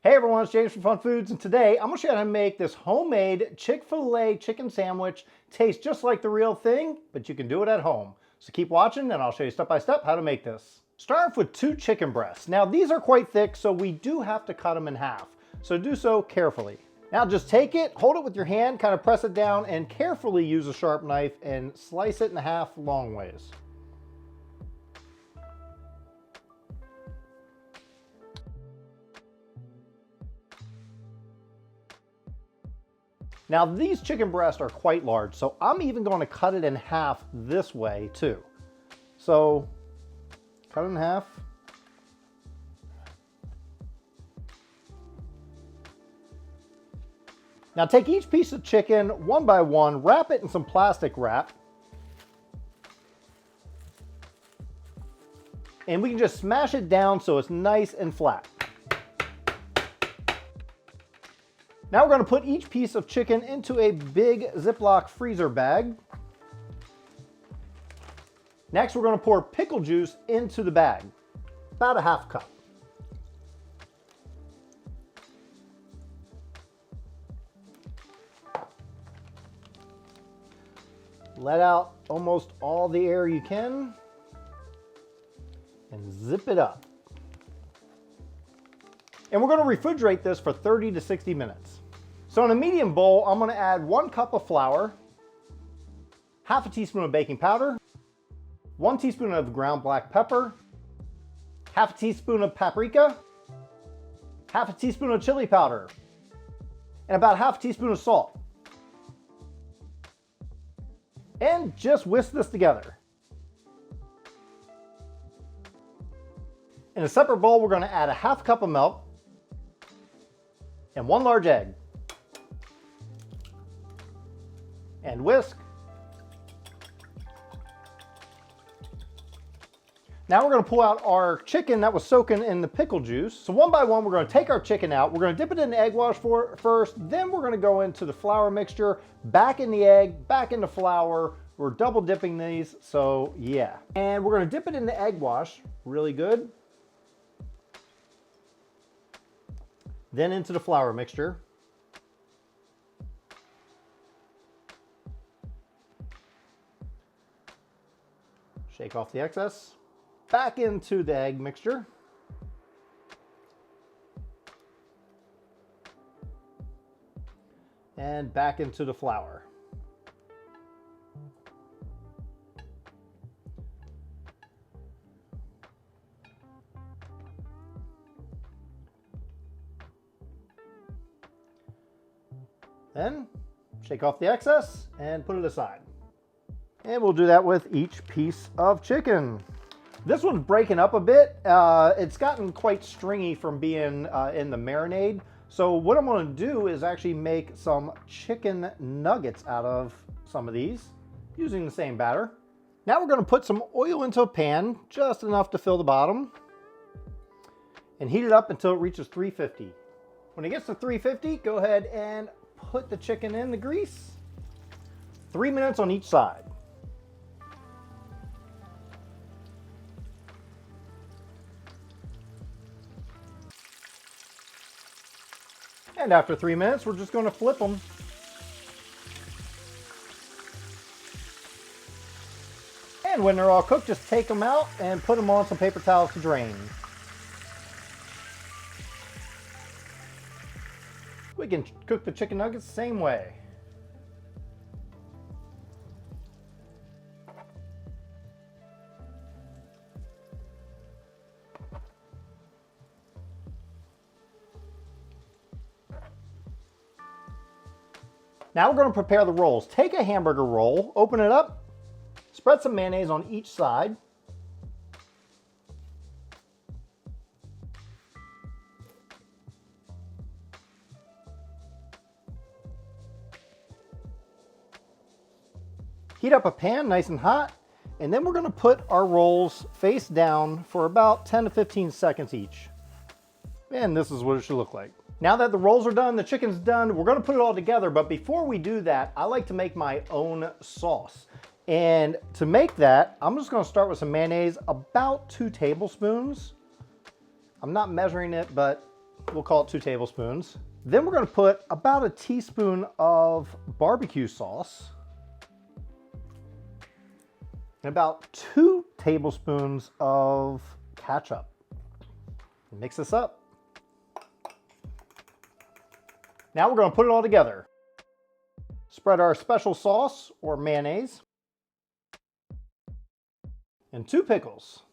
Hey everyone, it's James from FunFoods, and today I'm going to show you how to make this homemade Chick-fil-A chicken sandwich taste just like the real thing, but you can do it at home. So keep watching and I'll show you step by step how to make this. Start off with 2 chicken breasts. Now these are quite thick, so we do have to cut them in half. So do so carefully. Now just take it, hold it with your hand, kind of press it down, and carefully use a sharp knife and slice it in half long ways. Now these chicken breasts are quite large, so I'm even going to cut it in half this way too. So cut it in half. Now take each piece of chicken one by one, wrap it in some plastic wrap, and we can just smash it down so it's nice and flat. Now we're going to put each piece of chicken into a big Ziploc freezer bag. Next, we're going to pour pickle juice into the bag, about a half cup. Let out almost all the air you can and zip it up. And we're going to refrigerate this for 30 to 60 minutes. So in a medium bowl, I'm going to add 1 cup of flour, half a teaspoon of baking powder, 1 teaspoon of ground black pepper, half a teaspoon of paprika, half a teaspoon of chili powder, and about half a teaspoon of salt. And just whisk this together. In a separate bowl, we're going to add a half cup of milk and 1 large egg. And whisk. Now we're going to pull out our chicken that was soaking in the pickle juice. So one by one, we're going to take our chicken out. We're going to dip it in the egg wash first. Then we're going to go into the flour mixture, back in the egg, back in the flour. We're double dipping these, so yeah. And we're going to dip it in the egg wash really good. Then into the flour mixture. Shake off the excess. Back into the egg mixture. And back into the flour. Then shake off the excess and put it aside. And we'll do that with each piece of chicken. This one's breaking up a bit. It's gotten quite stringy from being in the marinade. So what I'm going to do is actually make some chicken nuggets out of some of these using the same batter. Now we're going to put some oil into a pan, just enough to fill the bottom, and heat it up until it reaches 350. When it gets to 350, go ahead and put the chicken in the grease. 3 minutes on each side. And after 3 minutes, we're just going to flip them. And when they're all cooked, just take them out and put them on some paper towels to drain. We can cook the chicken nuggets the same way. Now we're going to prepare the rolls. Take a hamburger roll, open it up, spread some mayonnaise on each side. Heat up a pan nice and hot, and then we're going to put our rolls face down for about 10 to 15 seconds each. And this is what it should look like. Now that the rolls are done, the chicken's done, we're gonna put it all together, but before we do that, I like to make my own sauce. And to make that, I'm just gonna start with some mayonnaise, about 2 tablespoons. I'm not measuring it, but we'll call it 2 tablespoons. Then we're going to put about a teaspoon of barbecue sauce and about 2 tablespoons of ketchup. Mix this up. Now we're going to put it all together. Spread our special sauce or mayonnaise and 2 pickles.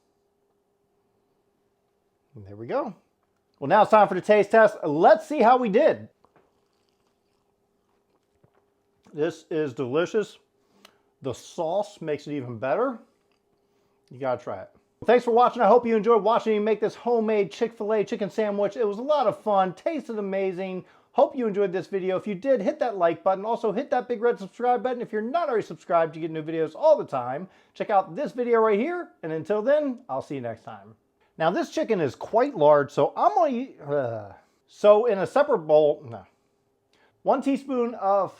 And there we go. Well, now it's time for the taste test. Let's see how we did. This is delicious. The sauce makes it even better. You gotta try it. Thanks for watching. I hope you enjoyed watching me make this homemade Chick-fil-A chicken sandwich. It was a lot of fun, tasted amazing. Hope you enjoyed this video. If you did, hit that like button. Also hit that big red subscribe button. If you're not already subscribed, you get new videos all the time. Check out this video right here. And until then, I'll see you next time. Now this chicken is quite large, so I'm gonna so in a separate bowl, 1 teaspoon of